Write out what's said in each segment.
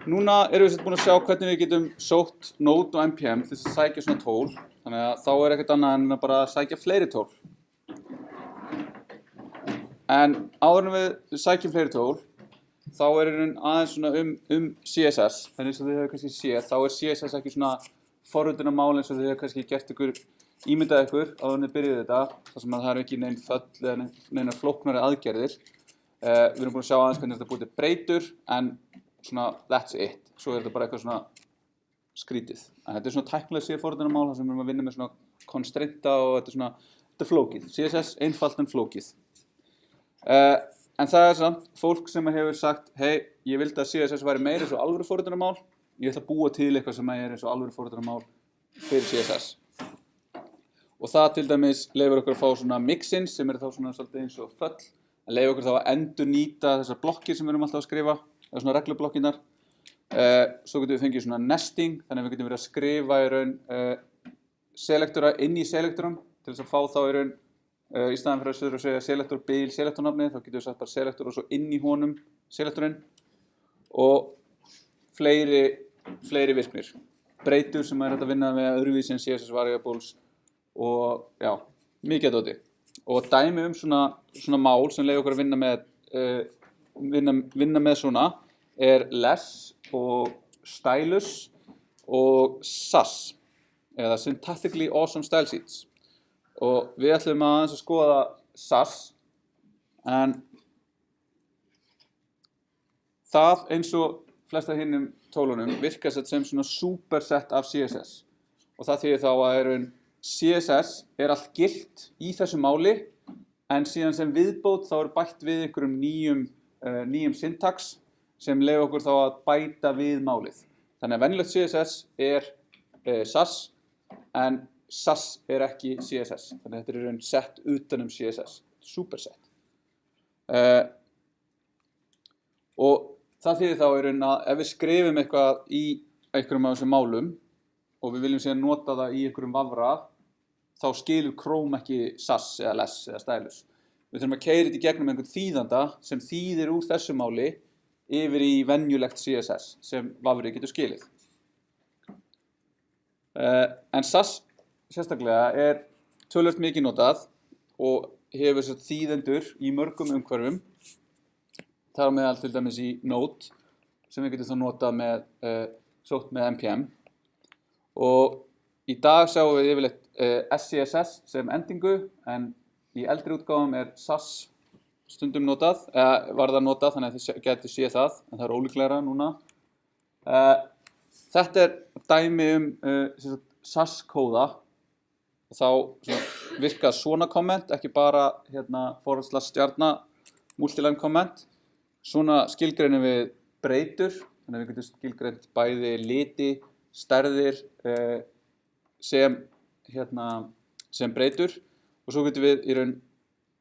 Núna erum við búin að sjá hvernig við getum sótt Node og NPM til þess að sækja svona tól. Þannig að þá ekkert annað en að bara sækja fleiri tól. En áður en við sækjum fleiri tól, þá aðeins svona CSS. Þannig eins og þið hefur kannski séð, þá CSS ekki svona forritunarmál eins og þið hefur kannski gert ímyndað ykkur áður en þið byrjuðu þetta, þar sem það ekki nein föll eða neina flóknari aðgerðir. Við erum búin að sjá aðeins hvernig þetta búið til breytur, en svona that's it. Svo þetta bara eitthvað svona skrítið. En þetta svona tæknilega forritunarmál, þar sem við erum að vinna með svona constrainta og þetta er flókið. CSS einfalt en flókið. En það samt fólk sem hefur sagt, hey, ég vildi að CSS væri meira eins og alvöru forritunarmál. Ég ætla að búa til eitthvað sem eins og alvöru forritunarmál fyrir CSS. Og það til dæmis leyfir okkur að fá svona mixins sem þá svona svolítið eins og föll. Það leyfir okkur þá að endurnýta þessar blokkir sem við erum alltaf að skrifa, eða svona reglublokkinnar. Svo getum við fengið svona nesting, þannig að við getum verið að skrifa í raun selektora inn í selektorum til þess að fá þá í raun í staðan fyrir að segja selektor bil selektornafni, þá getum við sagt bara selektor og svo inn í honum selektorinn og fleiri virknir. Breytur sem hægt að vinna með öðruvísi en CSS variables og já, mikið að dóti. Og dæmi svona mál sem leyfir okkur að vinna með svona less og stylus og SAS eða syntactically awesome style sheets. Og við ætlum aðeins að skoða SAS, en það eins og flesta hinnum tólunum virkar sem svona superset af CSS. Og það þýðir þá að CSS allt gilt í þessu máli, en síðan sem viðbót þá bætt við einhverjum nýjum syntax sem leyfir okkur þá að bæta við málið. Þannig að venjulegt CSS SAS, en SAS ekki CSS, þannig að þetta er sett utanum CSS, superset. Og það þýðir þá að ef við skrifum eitthvað í einhverjum af þessum málum og við viljum síðan nota það í einhverjum vafra, þá skilur Chrome ekki SAS eða less eða stylus. Við þurfum að keyra þetta í gegnum einhvern þýðanda sem þýðir úr þessu máli yfir í venjulegt CSS sem vafrið getur skilið. En SAS sérstaklega töluvert mikið notað og hefur þýðendur í mörgum umhverfum. Þar á meðal til dæmis í Node sem við getum þá notað sótt með NPM. Og í dag sjáum við yfirleitt SCSS sem endingu, en í eldri útgáfum SAS stundum notað, var það notað þannig að þið getur séð það, en það ólíklegra núna. Þetta dæmi SAS kóða. Og þá virka svona komment, ekki bara /stjarna multiline komment. Svona skilgreinum við breytur, þannig að við getum skilgreint bæði liti, stærðir sem breytur. Og svo getum við í raun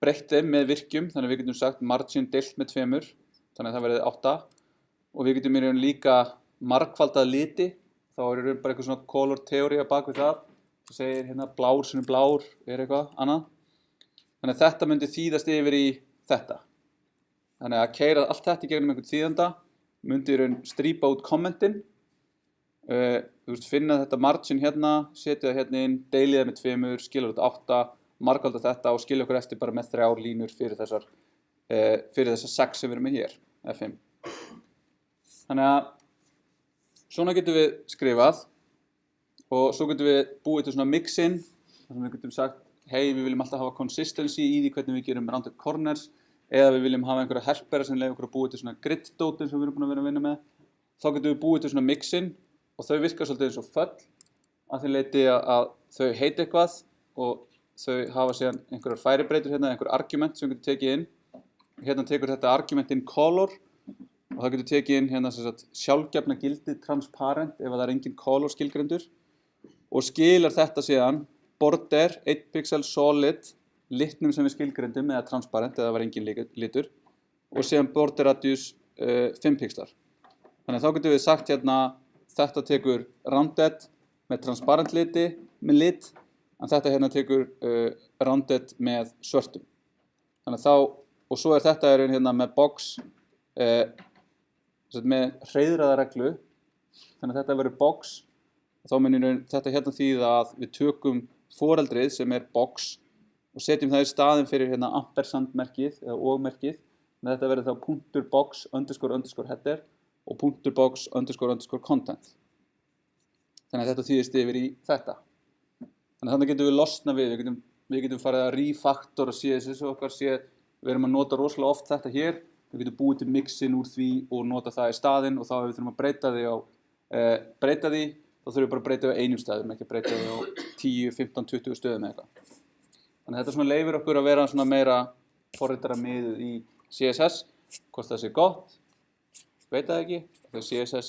breytt þeim með virkjum, þannig að við getum sagt margin deilt með 2, þannig að það verði 8. Og við getum í raun líka margfaldað liti, þá í raun bara eitthvað svona color theory á bak við það. Það segir blár sem blár eitthvað annað. Þannig að þetta myndi þýðast yfir í þetta. Þannig að keyra allt þetta í gegnum einhvern þýðanda myndi í raun strípa út kommentin. Þú finna þetta margin setja það inn, deilið það með 2, skilur út 8, margfalda þetta og skilja okkur eftir bara með 3 línur fyrir þessar 6 sem við erum með hér, eða 5. Þannig að svona getum við skrifað. Og svo getum við búið til svona mix-in, þar sem við getum sagt, hey, við viljum alltaf hafa consistency í því hvernig við gerum rounded corners, eða við viljum hafa einhverja helpera sem leyfir okkur að búið til svona grid-dótin sem við erum búin að vera að vinna með. Þá getum við búið til svona mix-in og þau virka svolítið eins og föll, að því leyti að þau heita eitthvað og þau hafa síðan einhverjar færibreytur einhver argument sem við getum tekið inn. Hérna tekur þetta argument inn color og það getur tekið inn sjálfgefna gildið transparent ef það engin color skilgreindur. Og skilar þetta síðan border 1 pixel solid litnum sem við skilgreindum eða transparent eða var engin litur og síðan border radius 5 pixlar. Þannig að þá getum við sagt þetta tekur rounded með transparent liti með lit, en þetta tekur rounded með svörtum. Þannig að þá, og svo þetta með box með hreiðraða reglu, þannig að þetta verður box, og þá munir þetta hérna þýða að við tökum foreldrið sem box og setjum það í staðinn fyrir hérna ampersand merkið eða og-merkið, með þetta verður þá punktur box _ header og punktur box _ content. Þannig að þetta þýðist yfir í þetta. Þannig að þannig getum við losna við getum farið að refactora CSS okkar, við erum að nota rosalega oft þetta hér, við getum búið til mixin úr því og nota það í staðinn, og þá ef við þurfum að breyta því, þá þurfum við bara að breyta á einum staðum, ekki að breyta því á 10, 15, 20 stöðum eða eitthvað. Þannig að þetta svona leyfir okkur að vera svona meira forritara miðuð í CSS, hvort það sé gott, veit það ekki, þegar CSS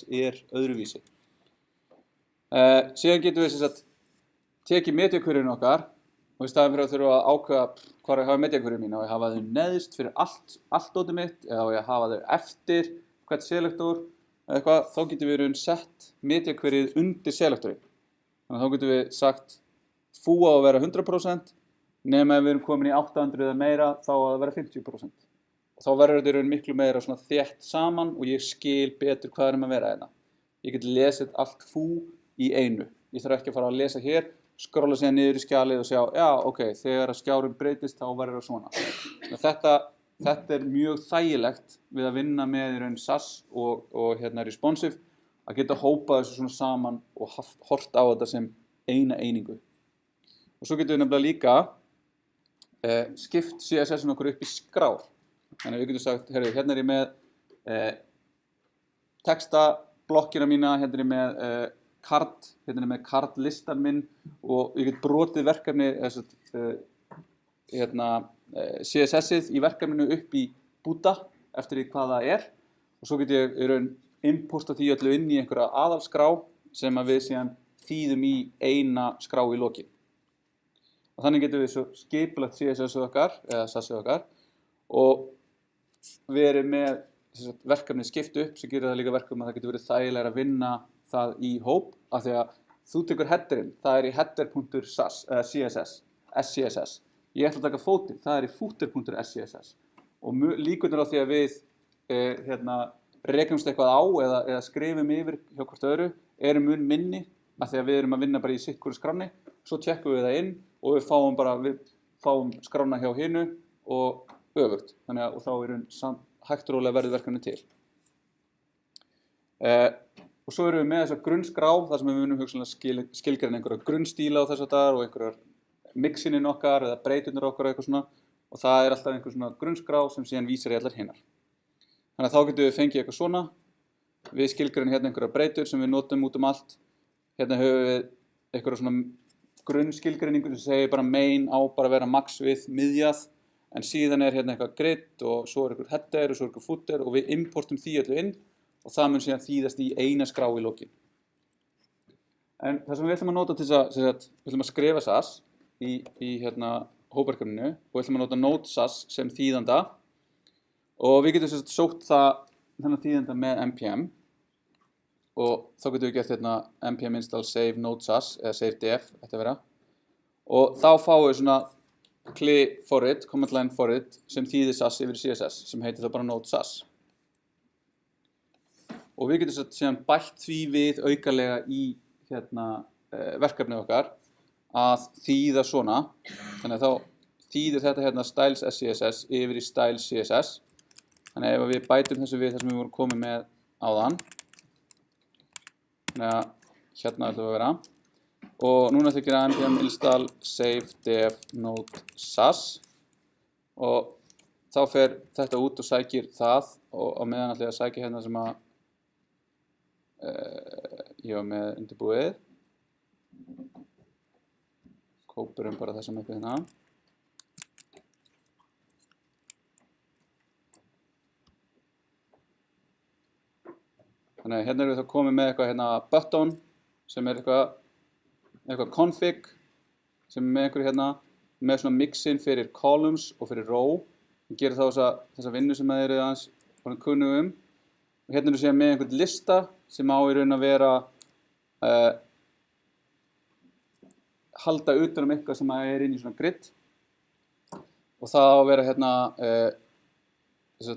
öðruvísi. Síðan getum við tekið mediakvörjun okkar og í staðinn fyrir að þurfa að ákveða hvar ég hafa mediakvörjun mín, á ég hafa þau neðst fyrir allt dótið mitt eða á ég að hafa þau eftir hvert selektor eða eitthvað, þá getum við sett mediakvörjið undir selektorinn. Þannig að þá getum við sagt fú á að vera 100%, nema ef við erum komin í 800 eða meira, þá á að vera 50%. Og þá verður þetta miklu meira svona þétt saman og ég skil betur hvað að vera hérna. Ég get lesið allt fú í einu. Ég þarf ekki að fara að lesa hér, skrolla síðan niður í skjalið og sjá, já, ok, þegar að skjárinn breytist þá verður það svona. Þetta mjög þægilegt við að vinna með SAS og responsive, að geta hópað þessu svona saman og hort á þetta sem eina einingu. Og svo getum við nefnilega líka skipt CSS-in okkur upp í skrár. Þannig að við getum sagt, heyrðu, hérna ég með textablokkina mína, hérna ég með card, hérna með card-listan minn og ég get brotið verkefni, CSS-ið í verkefninu upp í búta eftir því hvað það og svo get ég importa því öllu inn í einhverja aðalskrá sem að við síðan þýðum í eina skrá í lokin. Og þannig getum við svo skipulagt CSS-ið okkar eða SAS-ið okkar og við erum með verkefnið skipt upp sem gerir það líka verkum að það getur verið þægilega að vinna það í hóp, af því að þú tekur headerinn, það í header.css, SCSS. Ég ætla að taka fótinn, það í footer.SCSS. Og líkurnar á því að við rekjumst eitthvað á eða skrifum yfir hjá hvort öðru mun minni, af því að við erum að vinna bara í sitt hvoru skránni, svo tjekkum við það inn og við fáum skrána hjá hinu og öfugt. Þannig að þá hægt og rólega verður verkefni til. Og svo erum við með þessa grunnskrá, þar sem við munum hugsanlega skilgreina einhverja grunnstíla á þess að og einhverjar mixinin okkar eða breyturnar okkar eitthvað svona, og það alltaf einhver svona grunnskrá sem síðan vísar í allar hinnar. Þannig að þá getum við fengið eitthvað svona, við skilgreinum hérna einhverjar breytur sem við notum út allt, hérna höfum við einhverja svona grunnskilgreiningu sem segir bara main á bara að vera max við miðjað, en síðan hérna eitthvað grid og svo einhver header og svo einhver footer og við importum því öllu inn og það mun síðan þýðast í eina skrá í lokin. En það sem við ætlum að nota til þess að við ætlum að skrifa SAS í hópverkefninu og við ætlum að nota node SAS sem þýðanda og við getum sótt þennan þýðanda með npm og þá getum við gert npm install save node SAS eða save df ætti að vera og þá fáum við svona CLI forrit, command line forrit sem þýðir SAS yfir CSS sem heitir þá bara node SAS. Og við getum síðan bætt því við aukalega í verkefnið okkar að þýða svona. Þannig að þá þýðir þetta styles SCSS yfir í styles CSS. Þannig að ef við bætum þessu við það sem við vorum komið með áðan. Þannig að hérna ætlum við að vera. Og núna ætlum við að gera npm install save df node SAS. Og þá fer þetta út og sækir það og á meðan ætlum við að sækja hérna sem að ég var með undirbúið. Kópurum bara þessum uppi hérna. Þannig að hérna erum við þá komið með eitthvað button sem eitthvað config sem með einhverju með svona mixin fyrir columns og fyrir row. Við gerum þá þessa vinnu sem þeir eru aðeins kunnug Og hérna erum við síðan með einhvern lista sem á í raun að vera halda utan eitthvað sem inn í svona grid. Og það á að vera hérna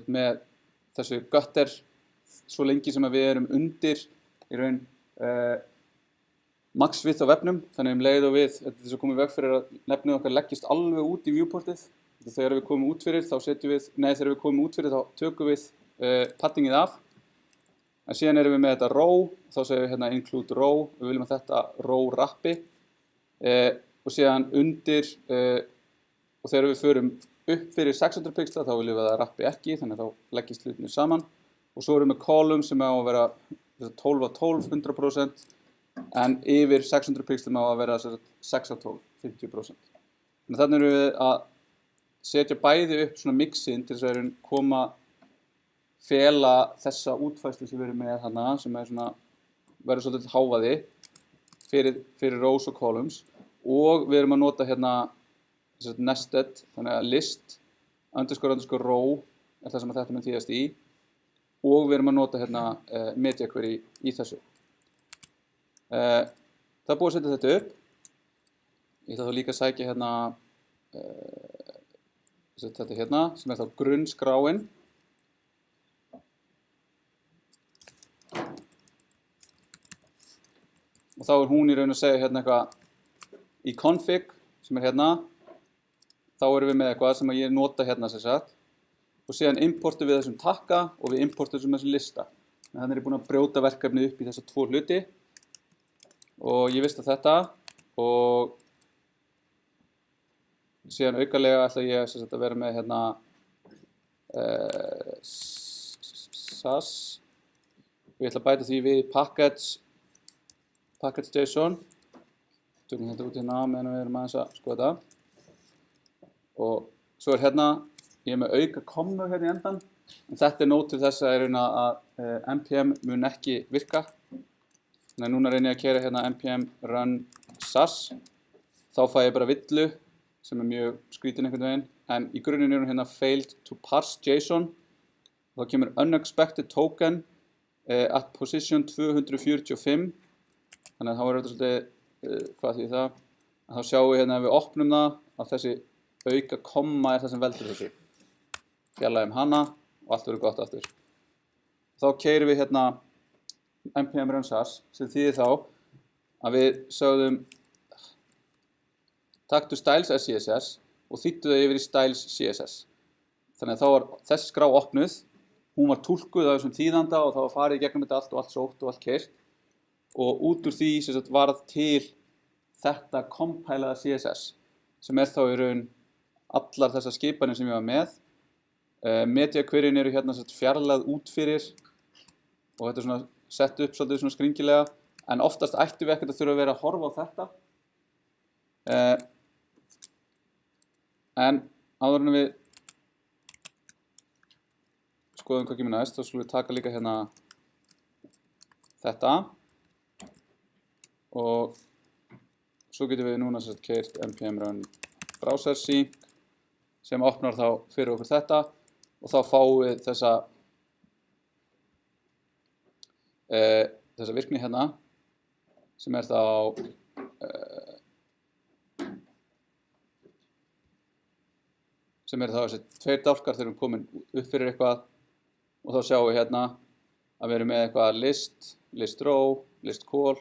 með þessu gutter svo lengi sem að við erum undir í raun max width á vefnum, þannig leið og við þetta er svo komið veg fyrir að nefnið okkar leggist alveg út í viewportið. Þegar við komum út fyrir þá þegar við komum út fyrir þá tökum við paddingið af. En síðan erum við með þetta row, þá segum við hérna include row, við viljum að þetta row rappi og síðan undir og þegar við förum upp fyrir 600 pixla þá viljum við að það rappi ekki, þannig að þá leggist hlutinni saman. Og svo erum við column sem á að vera 12 af 12, 100%, en yfir 600 pixlum á að vera 6 af 12, 50%. Þannig þannig erum við að setja bæði upp svona mixin til þess að fela þessa útfærslu sem við erum með þarna, sem svona, verður svolítið hávaði fyrir rows og columns, og við erum að nota hérna nested, þannig að list underscore row er það sem þetta mun þýðast í, og við erum að nota hérna media query í þessu. Það er búið að setja þetta upp. Ég ætla þá líka að sækja hérna þetta hérna, sem er þá grunnskráin. Og þá er hún í raun að segja hérna eitthvað í config, sem er hérna, þá erum við með eitthvað sem ég nota hérna sem sagt, og síðan importum við þessum takka og við importum þessum lista. Þannig er ég búinn að brjóta verkefnið upp í þessa tvo hluti og ég vista þetta og síðan aukalega ætla ég sem sagt að vera með hérna SAS og ég ætla að bæta því við package.json. Tökum þetta út hérna meðan við erum aðeins að skoða þetta. Og svo er hérna, ég er með auka kommu hérna í endan, en þetta er nót til þess að npm mun ekki virka. Þannig að núna reyni ég að keyra hérna npm run SAS, þá fæ ég bara villu, sem er mjög skrítin einhvern veginn, en í grunninn er hún hérna failed to parse JSON, og þá kemur unexpected token at position 245, þannig að þá er þetta svolítið, hvað þýðir það? Þá sjáum við hérna ef við opnum það, að þessi auka komma er það sem veldur þessu. Fjarlægjum hana og allt verður gott aftur. Þá keyrum við hérna npm run SAS, sem þýðir þá að við sögðum taktu styles as CSS og þýddu það yfir í styles CSS. Þannig að þá var þessi skrá opnuð, hún var túlkuð af þessum þýðanda og þá var farið í gegnum þetta allt og allt sótt og allt keyrt. Og út úr því sem sagt varð til þetta compilaða CSS, sem er þá í raun allar þessar skipanir sem ég var með. Media queryin eru hérna fjarlægð út fyrir og þetta er svona sett upp svolítið svona skringilega, en oftast ættum við ekkert að þurfa að vera að horfa á þetta. En áður en við skoðum hvað kemur næst, þá skulum við taka líka hérna þetta og svo getum við núna keyrt npm run browser sync sem opnar þá fyrir okkur þetta og þá fáum við þessa virkni hérna sem er þá þessi tveir dálkar þegar við erum komin upp fyrir eitthvað og þá sjáum við hérna að við erum með eitthvað list row, list call,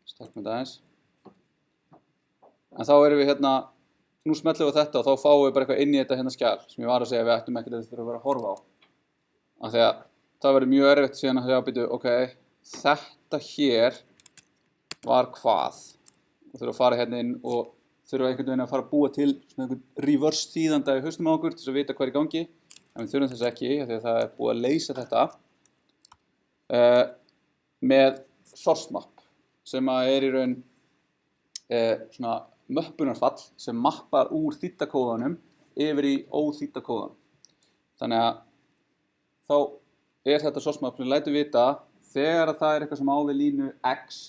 stakk með þetta eins. En þá erum við hérna, nú smellum við þetta og þá fáum við bara eitthvað inn í þetta hérna skjal sem ég var að segja við ættum ekkert að þetta þurfa að vera að horfa á. Af því að það verður mjög erfitt síðan að segja býtu, ok, þetta hér var hvað? Og þurfa að fara hérna inn og þurfa einhvern veginn að fara að búa til svona einhvern reverse þýðanda í hausnum á okkur til að vita hvað er í gangi. En við þurfum þess ekki, af því að það er búið að leysa þetta með source map sem er í raun svona möppunarfall sem mappar úr þýddakóðanum yfir í óþýddakóðan. Þannig að þá er þetta source map sem lætur vita þegar það er eitthvað sem á við línu X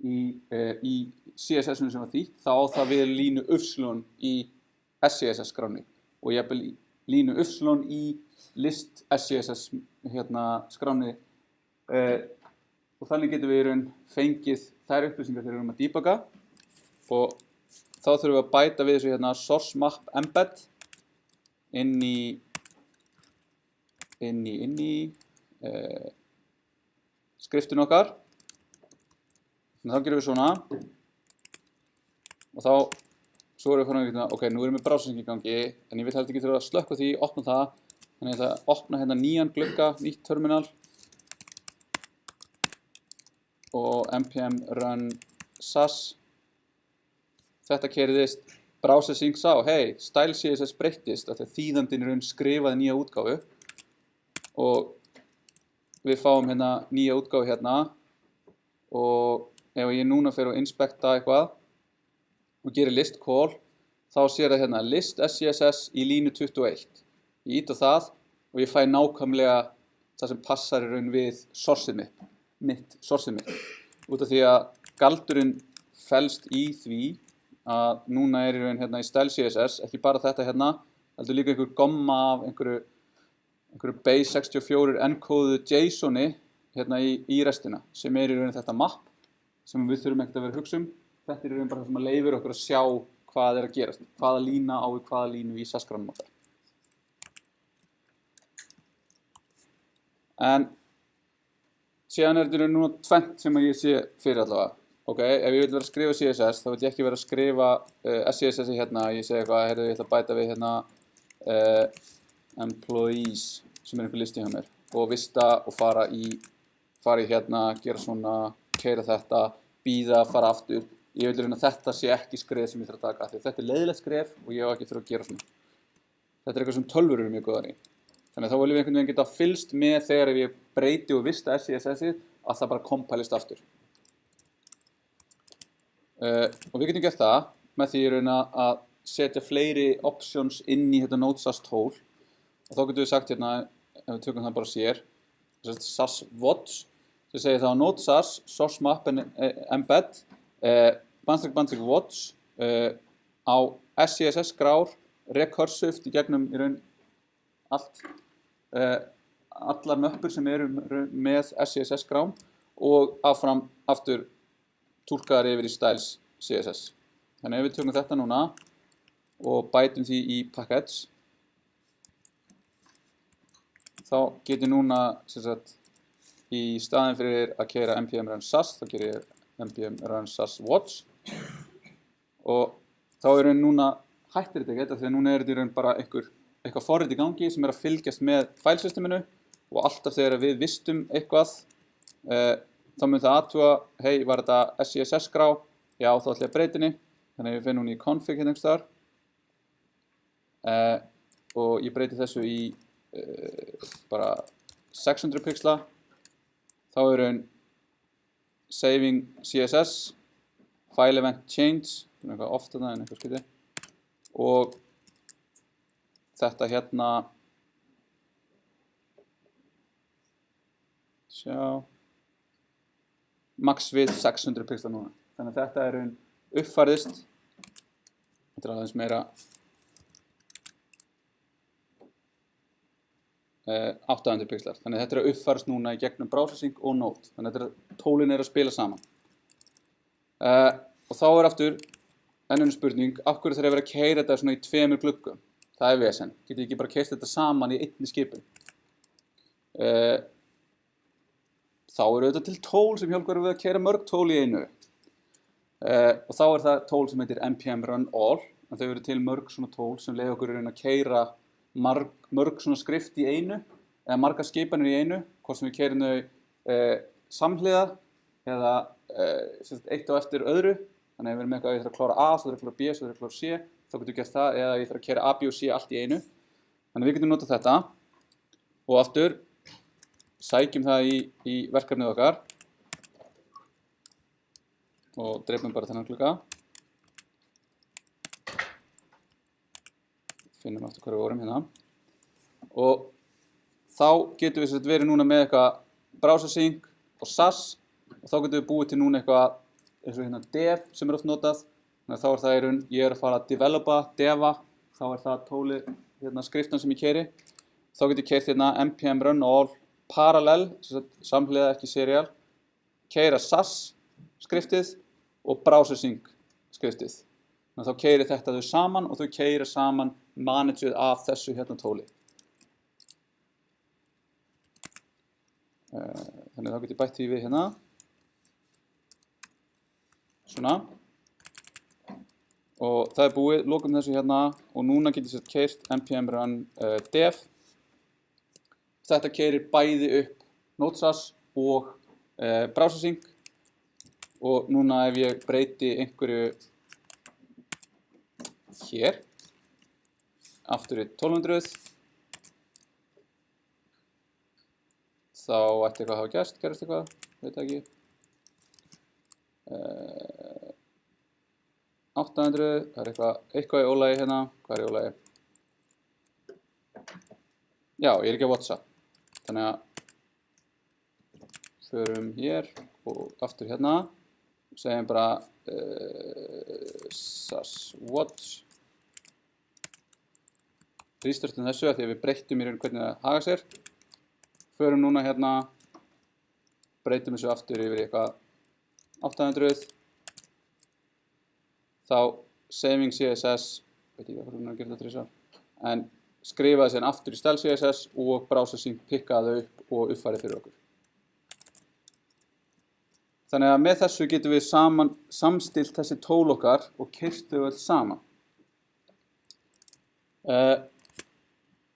í CSS-unu sem var þýtt, þá á það við línu Y í SCSS skráni og jafnvel línu Y í list SCSS skráni og þannig getum við í raun fengið þær upplýsingar þegar við erum að debugga og þá þurfum við að bæta við þessu source map embed inn í inn í skriftin okkar. Þannig þá gerum við svona og þá svo erum við farin að ok, nú erum við browsing í gangi en ég vil heldur ekki þurfa að slökkva því, opna það. Þannig ég ætla að opna hérna nýjan glugga, nýtt terminal og npm run sas. Þetta keyrðist, browsing sá, hey, style CSS breyttist af því að þýðandinn í raun skrifaði nýja útgáfu og við fáum hérna nýja útgáfu hérna og ef ég núna fer að inspekta eitthvað og gerir list call, þá sér það hérna list SCSS í línu 21. Ég ít á það og ég fæ nákvæmlega það sem passar í raun við sourceið mitt. Út af því að galdurinn felst í því að núna í raun hérna í style CSS, ekki bara þetta hérna, heldur líka einhver gomma af einhverju base 64 encoded JSON-i hérna í restina, sem í raun þetta map, sem við þurfum ekkert að vera að hugsa um. Þetta í raun bara það sem að leyfir okkur að sjá hvað að gerast, hvaða lína á við hvaða línu í SAS-grannum okkar. En síðan þetta núna tvennt sem ég sé fyrir allavega. Ok, ef ég vil vera að skrifa CSS, þá vil ég ekki vera að skrifa SCSS hérna, ég segi eitthvað, heyrðu, ég ætla að bæta við hérna employees, sem einhver listi hjá mér, og vista og fara í hérna, gera svona, keyra þetta, bíða, fara aftur. Ég vil reyna að þetta sé ekki skref sem ég þarf að taka, því þetta er leiðilegt skref og ég á ekki þurfa að gera svona. Þetta er eitthvað sem tölvur eru mjög góðar í. Þannig að þá viljum við einhvern veginn geta fylgst með þegar ef ég breyti og vista SCSS-ið að það bara kompælist aftur. Og við getum gert það með því að setja fleiri options inn í þetta Node.js tól og þá getum við sagt hérna, ef við tökum það bara sér, SAS watch, sem segir þá Node.js source map embed _ watch á SCSS grár recursivt í gegnum í raun allt allar möppur sem eru með SCSS grám og áfram aftur túlkaðar yfir í styles CSS. Þannig ef við tökum þetta núna og bætum því í package, þá getur núna í staðin fyrir að keyra npm run sas, þá gerir ég npm run sas watch og þá er núna hættir þetta því að núna er þetta bara eitthvað forrit í gangi sem er að fylgjast með fælsysteminu og alltaf þegar við vistum eitthvað þá mun það athuga, hey, var þetta SCSS grá? Já, þá ætla ég að breyta henni. Þannig að ég fer núna í config hérna einhvers staðar. Og ég breyti þessu í bara 600 pixla. Þá er raun saving CSS, file event change, eitthvað ofta það en eitthvað skyti. Og þetta hérna, sjá, max við 600 pixla núna. Þannig að þetta er uppfærðist. Þetta er aðeins meira 800 pixlar. Þannig að þetta er að uppfærðast núna í gegnum browsing og Node. Þannig að tólin er að spila saman. Og þá er aftur önnur spurning, af hverju þarf ég að vera að keyra þetta svona í 2 gluggum? Það er vesen. Getið ekki bara keyrt þetta saman í einni skipun? Þá eru þetta til tól sem hjálpar við að keyra mörg tól í einu. Og þá er það tól sem heitir npm run all. En þau eru til mörg svona tól sem leiða okkur að keyra mörg svona skrift í einu, eða margar skipanir í einu, hvort sem við keyrum þau samhliða eða eitt á eftir öðru. Þannig að ef við erum eitthvað að ég þarf að klára A, svo þarf ég að klára B, svo þarf ég að klára C, þá getum við gert það, eða ég þarf að keyra A, B og C allt í einu. Þannig að við getum notað þetta og aftur sækjum það í verkefnið okkar og dreifum bara þennan glugga. Finnum aftur hvað við vorum hérna. Og þá getum við verið núna með eitthvað browsing og SAS og þá getum við búið til núna eitthvað eins og hérna dev sem er oft notað. Þannig að þá er það í raun, ég er að fara að developa, deva, þá er það tólið, hérna skriftan sem ég keyri. Þá getur ég keyrt hérna npm run all parallel, samhliða ekki serial, keyra SAS skriftið og browsing skriftið. Þannig að þá keyri þetta þau saman og þau keyra saman managerið af þessu hérna tóli. Þannig þá get ég bætt því við hérna. Svona. Og það búið, lokum þessu hérna og núna get ég sett keyrt npm run dev. Þetta keyrir bæði upp Node.js og browser sync og núna ef ég breyti einhverju hér aftur í 1200 þá ætti eitthvað að hafa gerst eitthvað, veit það ekki 800, það er eitthvað í ólagi hérna, hvað er í ólagi? Já, ég er ekki á WhatsApp, þannig að förum hér og aftur hérna, segjum bara sas watch, restartum þessu að því að við breyttum í raun hvernig það haga sér, förum núna hérna, breytum þessu aftur yfir eitthvað 800, þá saving CSS, veit ekki hvað hún er að gera þetta þrisvar, en skrifaði sér aftur í style CSS og browser sync pikkaði upp og uppfærið fyrir okkur. Þannig að með þessu getum við samstilt þessi tól okkar og keyrt þau öll saman.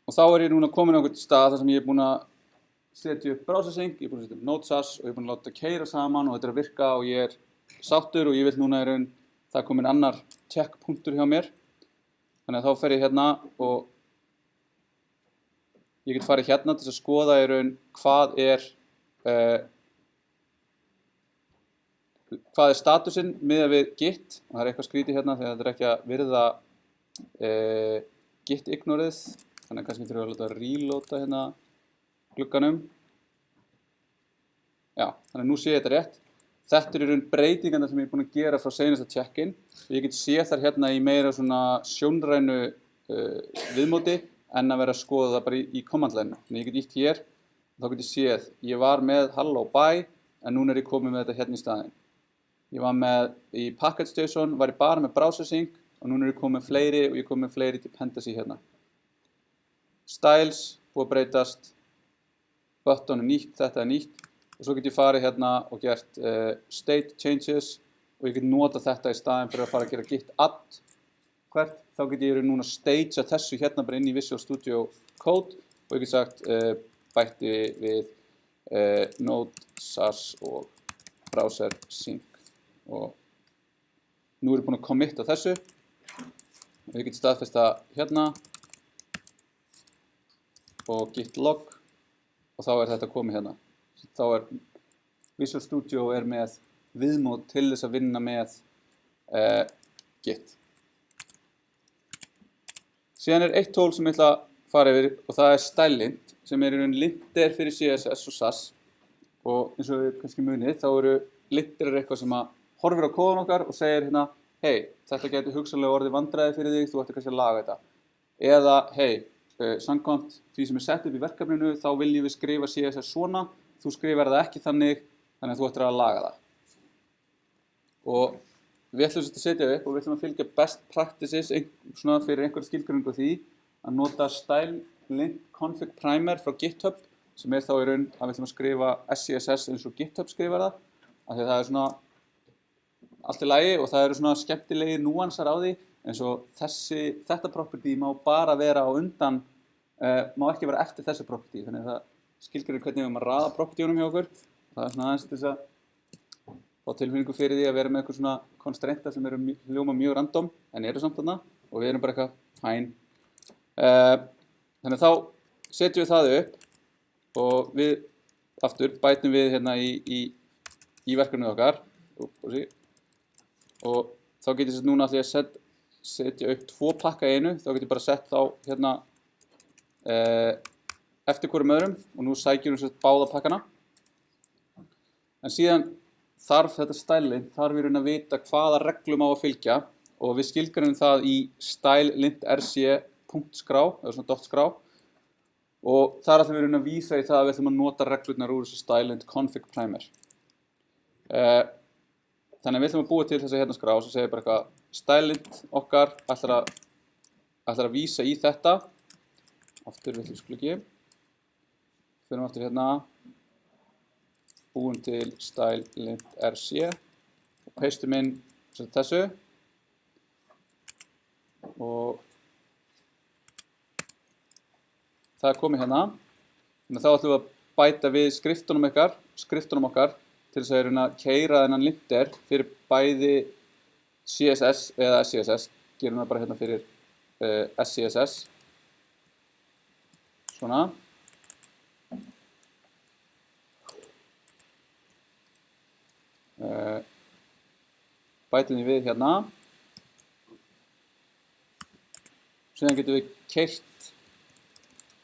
Og þá er ég núna komin á einhvern stað þar sem ég er búinn að setja upp browser sync, ég er búinn að setja upp Node.js og ég er búinn að láta keyra saman og þetta er að virka og ég er sáttur og ég vil núna í raun það er komin annar checkpunktur hjá mér. Þannig að þá fer ég hérna og ég get farið hérna til að skoða í raun hvað er statusinn miðað við Git og það er eitthvað skrítið hérna þegar þetta er ekki að virða Git ignorið, þannig að kannski þurfum við að láta reloada hérna glugganum. Já, þannig að nú sé ég þetta rétt. Þetta er í raun breytingarna sem ég er búinn að gera frá seinasta check-in og ég get séð þar hérna í meira svona sjónrænu viðmóti en að vera að skoða það bara í command line. Þannig ég get ítt hér og þá get ég séð ég var með hello bye en núna er ég komið með þetta hérna í staðinn. Ég var með í package.json var ég bara með browser sync og núna er ég komið með fleiri og ég komið með fleiri dependency hérna. Styles búið að breytast, button er nýtt, þetta er nýtt og svo get ég farið hérna og gert state changes og ég get nota þetta í staðinn fyrir að fara að gera git add hvert, þá get ég núna stagea þessu hérna bara inn í Visual Studio Code og ég get sagt bætti við Node.js og browser sync og nú er ég búinn að committa þessu og ég get staðfesta hérna og git log og þá er þetta komið hérna. Þá er Visual Studio er með viðmót til þess að vinna með Git. Síðan er eitt tól sem ég ætla að fara yfir og það er stylelint sem er í raun linter fyrir CSS og SAS og eins og við kannski munið þá eru linter eitthvað sem að horfir á kóðun okkar og segir hérna hei, þetta getur hugsanlega orðið vandræði fyrir þig, þú ætti kannski að laga þetta eða hei, samkvæmt því sem er sett upp í verkefninu þá viljum við skrifa CSS svona þú skrifar það ekki þannig að þú ættir að laga það og við ætlum að setja upp og við ætlum að fylgja best practices svona fyrir einhverja skilgreiningu á því að nota stylelint config primer frá GitHub sem er þá í raun að við ætlum að skrifa SCSS eins og GitHub skrifar það af því að það er svona allt í lagi og það eru svona skemmtilegi núansar á því eins og þetta property má bara vera á undan má ekki vera eftir þessu property þannig að það skilgreinir hvernig við erum að raða propertyunum hjá okkur. Það er svona aðeins til þess að fá tilfinningu fyrir því að vera með eitthvað svona constrainta sem eru hljóma mjög random en eru samt þarna og við erum bara eitthvað fæn. Þannig að þá setjum við það upp og við aftur bætum við hérna í verkefnið okkar og þá getur ég núna allir að setja upp 2 pakka í einu, þá getur ég bara sett þá hérna eftir hverjum öðrum og nú sækjum við báða pakkana en síðan þarf þetta stylelint þarf við að vita hvaða reglum á að fylgja og við skilgreinum það í stylelint.rc.skrá eða svona .skrá og þar ætlum við að vísa í það að við ætlum að nota reglurnar úr þessu stylelint config primer þannig að við ætlum að búa til þessa hérna skrá sem segir bara eitthvað stylelint okkar ætlar að vísa í þetta aftur við ætlum sklugi fyrir aftur hérna búum til style lint rc og paustum inn þessu og það komið hérna. Þannig að þá ætlum við að bæta við skriftunum okkar til þess að reyna að keyra þennan linter fyrir bæði CSS eða SCSS. Gerum það bara hérna fyrir SCSS. Svona. Bætum því við hérna. Síðan getum við keyrt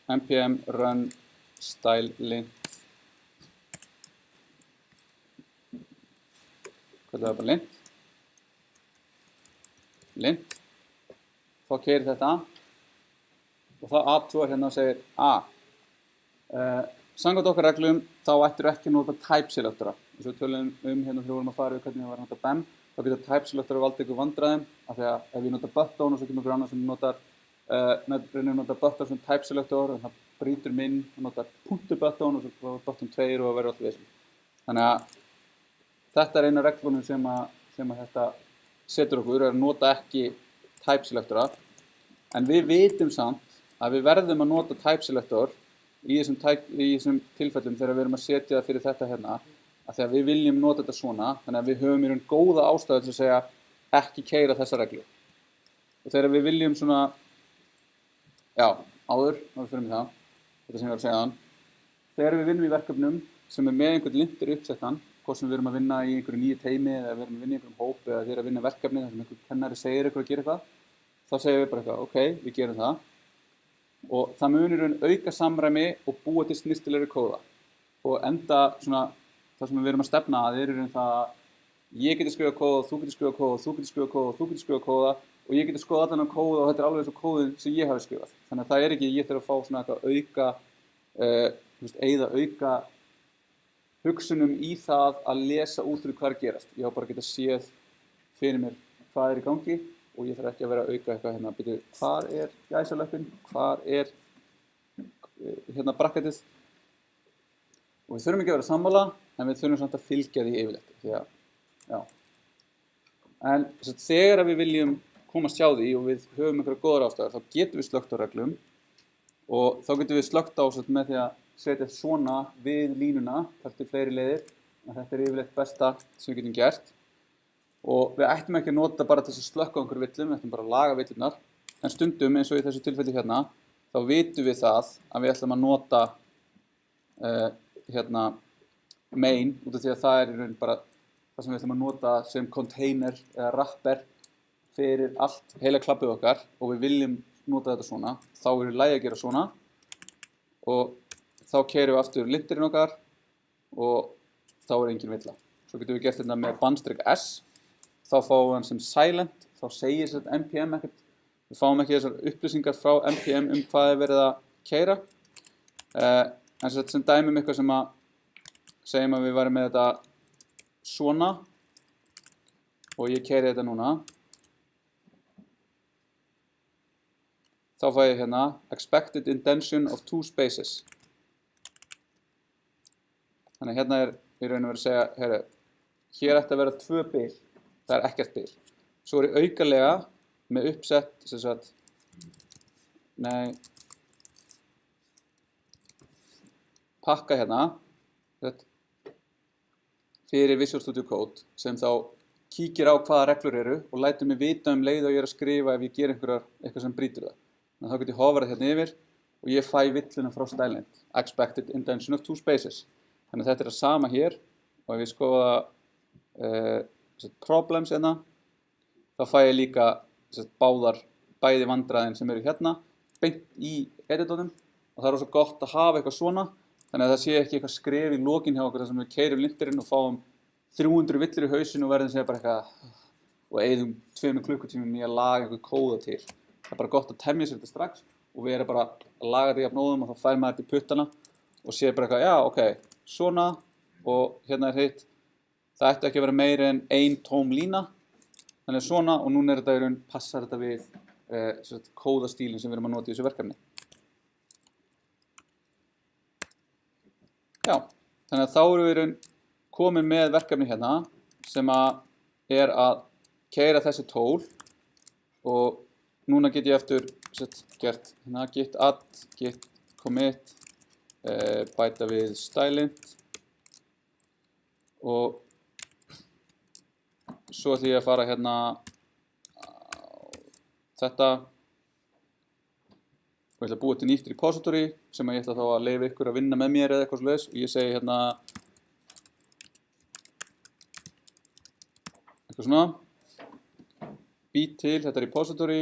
npm run style lint. Hvað er það bara lint? Lint. Þá keyrir þetta og það aðtúar hérna og segir samkvæmt okkar reglum þá ættir ekki að nota type selectora. Eins og við tölum hérna þegar við vorum að fara við hvernig við varum að nota BEM, þá getur type selectora valdið ykkur vandræðum af því að ef ég nota button og svo kemur ykkur annar sem notar reynir að nota button sem type selector og það brýtur minn og notar punktu button og svo button 2 og það verður allt vesen. Þannig að þetta er eina reglunum sem þetta setur okkur, er að nota ekki type selectora, en við vitum samt að við verðum að nota type selector í þessum tilfellum þegar við erum að setja það fyrir þetta hérna, af því að við viljum nota þetta svona, þannig að við höfum í raun góða ástæðu til að segja ekki keyra þessa reglu. Og þegar við viljum svona, áður við fyrir það, þetta sem ég var að segja þann, þegar við vinnum í verkefnum sem er með einhvern linter uppsettan, hvort sem við erum að vinna í einhverju nýju teymi eða við erum að vinna í einhverjum hóp eða við erum að vinna verkefni þar sem einhver kennari segir ykkur að gera eitthvað, þá segir við bara eitthvað, ok, við gerum það. Og það munir auka samræmi og búa til snyrtilegri kóða. Og enda svona, það sem við erum að stefna að er það að ég geti skrifað kóða, þú geti skrifað kóða, þú geti skrifað kóða, þú geti skrifað kóða og ég geti skoðað allan á kóða og þetta er alveg eins og kóðin sem ég hafi skrifað. Þannig að það er ekki, ég þarf að fá svona eitthvað auka hugsunum í það að lesa út úr hvað er gerast. Ég á bara að geta séð fyrir mér hvað er í gangi og ég þarf ekki að vera að auka eitthvað hérna að byrja hvar er gæsalöppin, hvar er hérna bracketið. Og við þurfum ekki að vera sammála, en við þurfum samt að fylgja því yfirleitt. Því að, En þegar við viljum komast hjá því og við höfum einhverja góðar ástæður, þá getum við slökkt á reglum og þá getum við slökkt á með því að setja svona við línuna, þar til fleiri leiðir, en þetta er yfirleitt besta sem við getum gert. Og við ættum ekki að nota bara til að slökka á einhverju villum, við ættum bara að laga villunar, en stundum eins og í þessu tilfelli hérna, þá vitum við það að við ætlum að nota main, út af því að það er í raun bara það sem við ætlum að nota sem container eða wrapper fyrir allt heila klappið okkar og við viljum nota þetta svona, þá er í lagi að gera svona og þá keyrum við aftur linterinn okkar og þá er engin villa. Svo getum við gert þetta með _s, þá fáum við hann sem silent, þá segir þetta npm ekkert, við fáum ekki þessar upplýsingar frá npm hvað er verið að keyra. En sem dæmum eitthvað sem að segjum að við varum með þetta svona og ég keyri þetta núna, þá fæ ég hérna expected indentation of 2 spaces. Þannig að hérna er í raun og verið að segja, heyrðu, hér ætti að vera 2 bil, það er ekkert bil. Svo er ég aukalega með uppsett, sem sagt, pakka hérna, fyrir Visual Studio Code, sem þá kíkir á hvaða reglur eru og lætur mig vita leið og ég er að skrifa ef ég ger eitthvað sem brýtur það. Þannig að þá get ég hoverað hérna yfir og ég fæ villuna frá stylint, expected indentation of 2 spaces. Þannig að þetta er það sama hér og ef ég skoða problems hérna, þá fæ ég líka bæði vandræðin sem eru hérna, beint í editornum og það er svo gott að hafa eitthvað svona, þannig að það sé ekki eitthvað skref í lokin hjá okkur þar sem við keyrum linterinn og fáum 300 villur í hausinu og verðum segja bara eitthvað og eyðum 2 klukkutímum í að laga einhver kóða til. Það er bara gott að temja sér þetta strax og við erum bara að laga þetta jafnóðum og þá fær maður þetta í puttana og sé bara eitthvað, já, ok, svona og hérna er hitt. Það ætti ekki að vera meira en 1 tóm lína, þannig að svona og núna er þetta í raun, passar þetta við kóðastílinn sem við erum að nota í þessu verkefni. Já, þannig að þá erum við í raun komin með verkefni hérna sem að keyra þessi tól og núna get ég aftur gert hérna git add, git commit, bæta við stylint og svo ætlum ég að fara hérna þetta og ég ætla að búa til nýtt repository sem ég ætla þá að leyfa ykkur að vinna með mér eða eitthvað svoleiðis og ég segi hérna eitthvað svona bý til þetta repository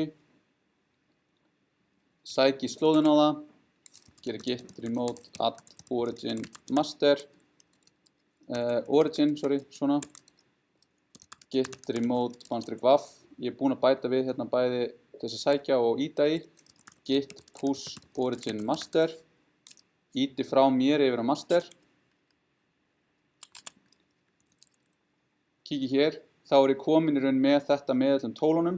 sæki slóðin á það gera git remote add origin master svona git remote _waff ég er búinn að bæta við hérna bæði til þess að sækja og íta í git push origin master íti frá mér yfir á master kíkja hér þá er ég komin í raun með þetta með öllum tólunum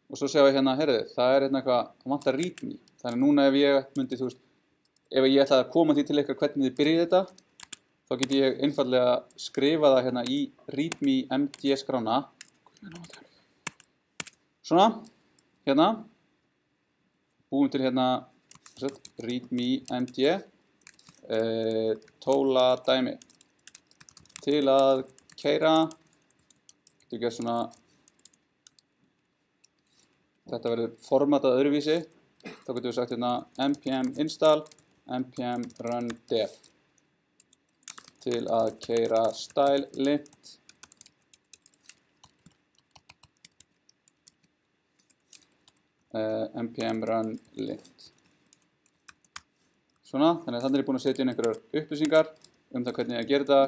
og svo sjá ég hérna, heyrðu, það er hérna eitthvað, það vantar readme þannig núna ef ég myndi, þú veist ef ég ætla að koma því til ykkur hvernig þið byrjið þetta þá get ég einfallega skrifa það hérna í readme md skrána svona, hérna búum til hérna readme md tóla dæmi til að keyra getur gert svona þetta verður formatað öðruvísi þá getum við sagt hérna npm install npm run dev til að keyra stylint npm run lint svona, þannig að þannig er ég búinn að setja inn einhverjar upplýsingar það hvernig ég að gera þetta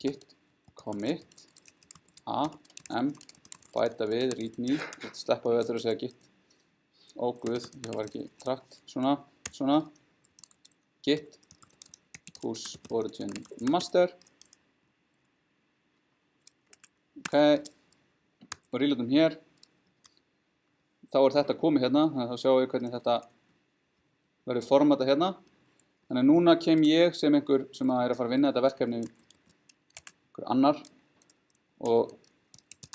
git commit bæta við readme sleppa við þetta að segja git guð, það var ekki trakt svona git push origin master ok og reloadum hér þá er þetta komið hérna þannig að þá sjáum við hvernig þetta verður formata hérna þannig að núna kem ég sem einhver sem er að fara að vinna þetta verkefni einhver annar og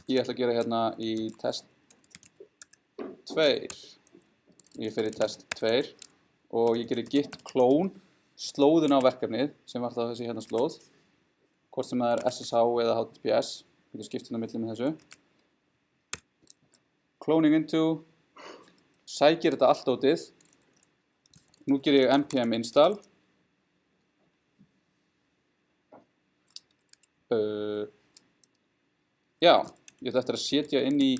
ég ætla að gera hérna í test 2 ég fer í test 2 og ég gerir git clone slóðin á verkefnið sem var það þessi hérna slóð hvort sem það er SSH eða HTTPS getur skipt hérna milli með þessu cloning into sækir þetta allt átið nú ger ég npm install já, ég ætla eftir að setja inn í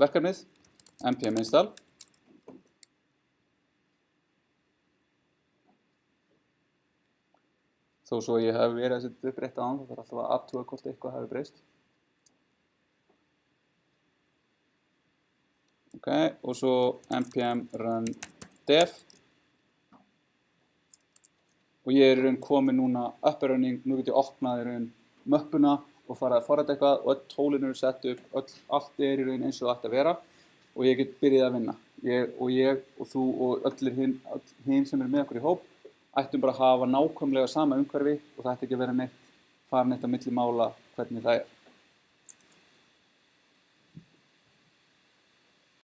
verkefnið npm install þó svo ég hef verið að setja upp rétt án það þarf alltaf að athuga hvort eitthvað hafi breyst ok, og svo npm run dev og ég er í raun komin núna up and running, nú get ég opnað í raun möppuna og fara að forrita eitthvað og öll tólin eru sett upp, allt er í raun eins og það ætti að vera og ég get byrjað að vinna ég og þú og allir hinn sem eru með okkur í hóp ættum bara að hafa nákvæmlega sama umhverfi og það ætti ekki að vera neitt fara neitt á milli mála hvernig það er